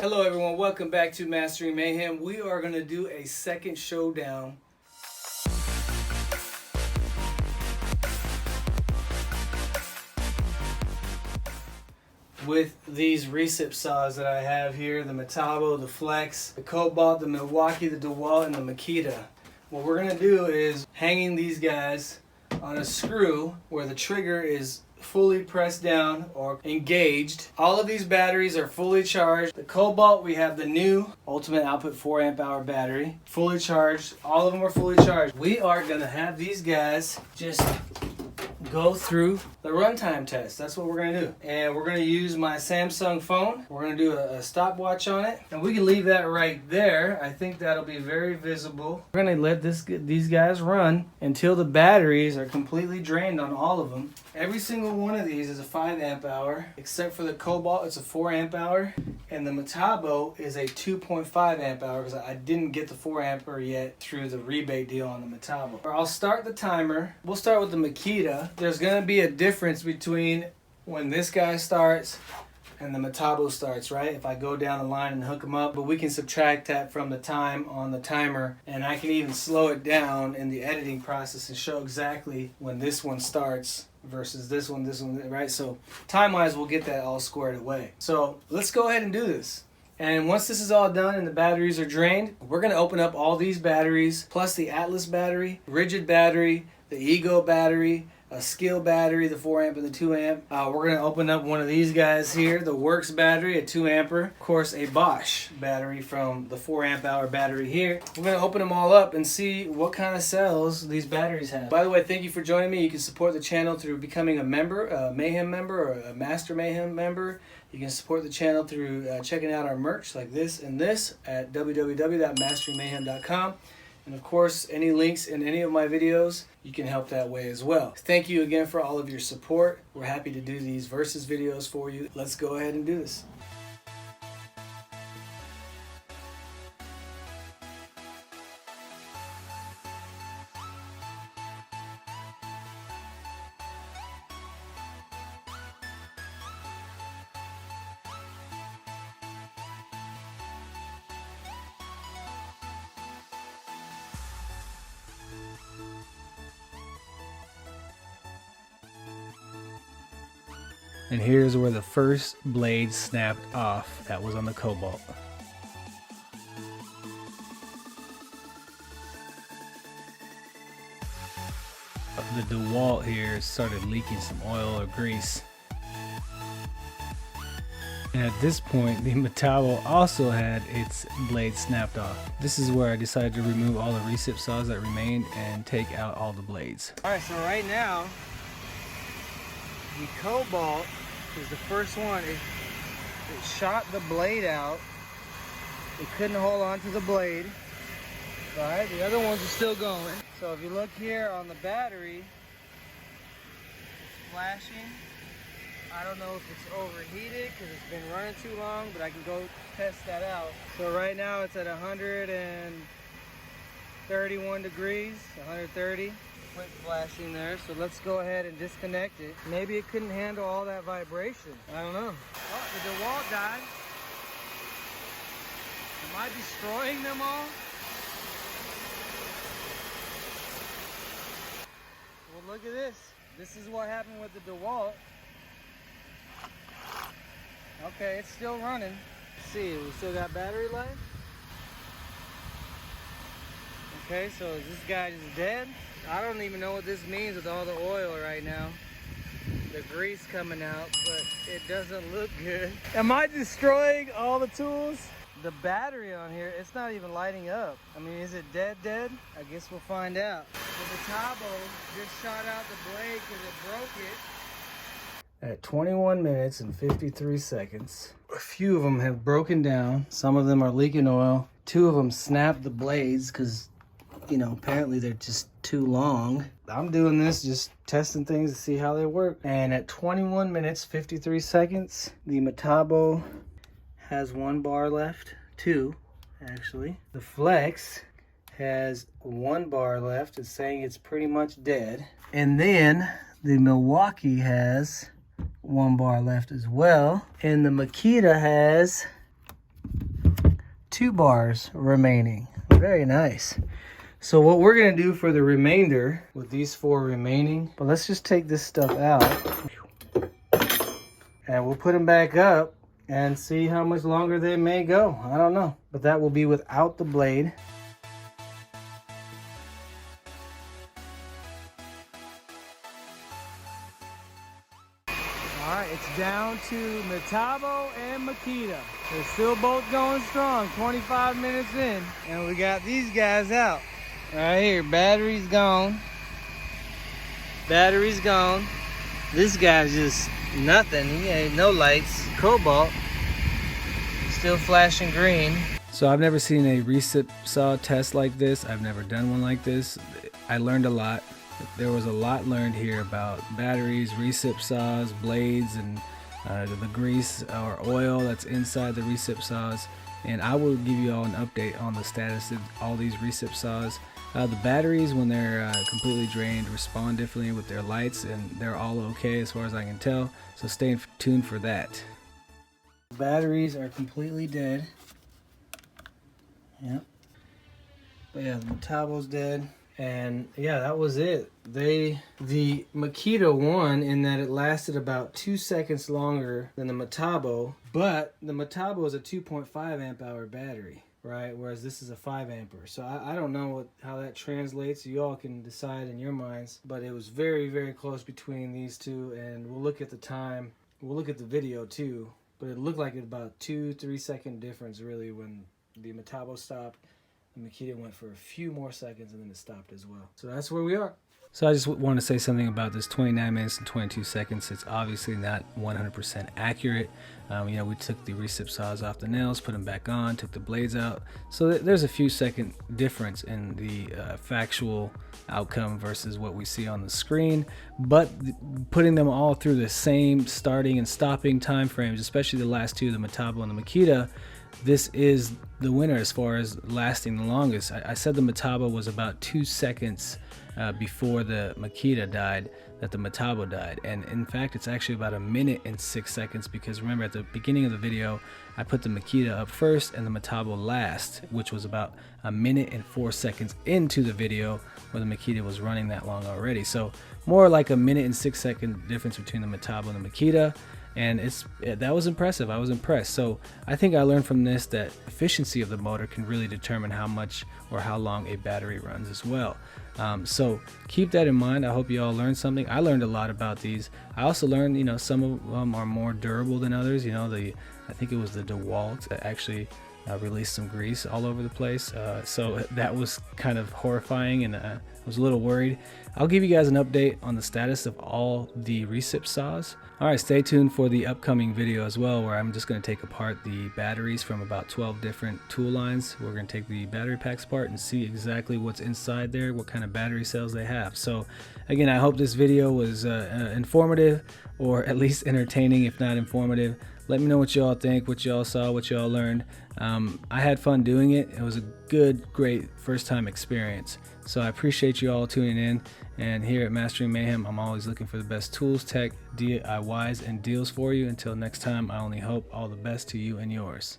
Hello everyone, welcome back to Mastering Mayhem. We are going to do a second showdown with these recip saws that I have here, the Metabo, the Flex, the Kobalt, the Milwaukee, the DeWALT, and the Makita. What we're going to do is hanging these guys on a screw where the trigger is fully pressed down or engaged. All of these batteries are fully charged. The Kobalt, we have the new ultimate output 4 amp hour battery, fully charged. All of them are fully charged. We are gonna have these guys just go through the runtime test. That's what we're gonna do. And we're gonna use my Samsung phone. We're gonna do a stopwatch on it. And we can leave that right there. I think that'll be very visible. We're gonna let these guys run until the batteries are completely drained on all of them. Every single one of these is a 5 amp hour, except for the Kobalt, it's a 4 amp hour. And the Metabo is a 2.5 amp hour because I didn't get the 4 ampere yet through the rebate deal on the Metabo. I'll start the timer. We'll start with the Makita. There's gonna be a difference between when this guy starts and the Metabo starts, right? If I go down the line and hook them up, but we can subtract that from the time on the timer, and I can even slow it down in the editing process and show exactly when this one starts versus this one, right? So time-wise, we'll get that all squared away. So let's go ahead and do this. And once this is all done and the batteries are drained, we're gonna open up all these batteries, plus the Atlas battery, Rigid battery, the Ego battery, a Skill battery, the 4 amp and the 2 amp. We're going to open up one of these guys here, the Works battery, a 2 ampere. Of course, a Bosch battery from the 4 amp hour battery here. We're going to open them all up and see what kind of cells these batteries have. By the way, thank you for joining me. You can support the channel through becoming a member, a Mayhem member, or a Master Mayhem member. You can support the channel through checking out our merch like this and this at www.masteringmayhem.com. And of course, any links in any of my videos, you can help that way as well. Thank you again for all of your support. We're happy to do these versus videos for you. Let's go ahead and do this. And here's where the first blade snapped off. That was on the Kobalt. The DeWALT here started leaking some oil or grease. And at this point, the Metabo also had its blade snapped off. This is where I decided to remove all the recip saws that remained and take out all the blades. All right, so right now, the Kobalt is the first one. It shot the blade out. It couldn't hold on to the blade. All right, the other ones are still going. So if you look here on the battery, it's flashing. I don't know if it's overheated because it's been running too long, but I can go test that out. So right now it's at 131 degrees, 130. Quit flashing there, so let's go ahead and disconnect it. Maybe it couldn't handle all that vibration. I don't know. Oh, the DeWALT died. Am I destroying them all? Well, look at this. This is what happened with the DeWALT. Okay, it's still running. Let's see, we still got battery life. Okay, so is this guy just dead? I don't even know what this means with all the oil right now. The grease coming out, but it doesn't look good. Am I destroying all the tools? The battery on here, it's not even lighting up. I mean, is it dead? I guess we'll find out. The Metabo just shot out the blade because it broke it. At 21 minutes and 53 seconds, a few of them have broken down. Some of them are leaking oil. 2 of them snapped the blades because, you know, apparently they're just too long. I'm doing this, just testing things to see how they work. And at 21 minutes, 53 seconds, the Metabo has 1 bar left. 2, actually. The Flex has 1 bar left. It's saying it's pretty much dead. And then the Milwaukee has 1 bar left as well. And the Makita has 2 bars remaining. Very nice. So what we're gonna do for the remainder with these 4 remaining, but let's just take this stuff out and we'll put them back up and see how much longer they may go. I don't know, but that will be without the blade. All right, it's down to Metabo and Makita. They're still both going strong, 25 minutes in. And we got these guys out. Right here, battery's gone. Battery's gone. This guy's just nothing. He ain't no lights. Kobalt, still flashing green. So I've never seen a recip saw test like this. I've never done one like this. I learned a lot. There was a lot learned here about batteries, recip saws, blades, and the grease or oil that's inside the recip saws. And I will give you all an update on the status of all these recip saws. The batteries, when they're completely drained, respond differently with their lights, and they're all okay as far as I can tell. So stay tuned for that. Batteries are completely dead. Yep. But yeah, the Metabo's dead. And yeah, that was it. The Makita won in that it lasted about 2 seconds longer than the Metabo, but the Metabo is a 2.5 amp hour battery, right? Whereas this is a 5 ampere. So I don't know how that translates. You all can decide in your minds, but it was very, very close between these two. And we'll look at the time. We'll look at the video too, but it looked like it about 2-3 second difference really when the Metabo stopped. The Makita went for a few more seconds and then it stopped as well. So that's where we are. So I just want to say something about this 29 minutes and 22 seconds. It's obviously not 100% accurate. You know, we took the recip saws off the nails, put them back on, took the blades out. So there's a few second difference in the factual outcome versus what we see on the screen. But putting them all through the same starting and stopping time frames, especially the last two, the Metabo and the Makita, this is the winner as far as lasting the longest. I said the Metabo was about 2 seconds before the Makita died that the Metabo died, and in fact it's actually about 1 minute and 6 seconds, because remember at the beginning of the video I put the Makita up first and the Metabo last, which was about 1 minute and 4 seconds into the video where the Makita was running that long already. So more like 1 minute and 6 second difference between the Metabo and the Makita. And that was impressive. I was impressed. So I think I learned from this that efficiency of the motor can really determine how much or how long a battery runs as well. So keep that in mind. I hope you all learned something. I learned a lot about these. I also learned, you know, some of them are more durable than others. You know, I think it was the DeWALT that actually released some grease all over the place. So that was kind of horrifying, and I was a little worried. I'll give you guys an update on the status of all the recip saws. Alright, stay tuned for the upcoming video as well, where I'm just going to take apart the batteries from about 12 different tool lines. We're going to take the battery packs apart and see exactly what's inside there, what kind of battery cells they have. So again, I hope this video was informative, or at least entertaining, if not informative. Let me know what y'all think, what y'all saw, what y'all learned. I had fun doing it. It was a good, great first time experience. So I appreciate you all tuning in. And here at Mastering Mayhem, I'm always looking for the best tools, tech, DIYs, and deals for you. Until next time, I only hope all the best to you and yours.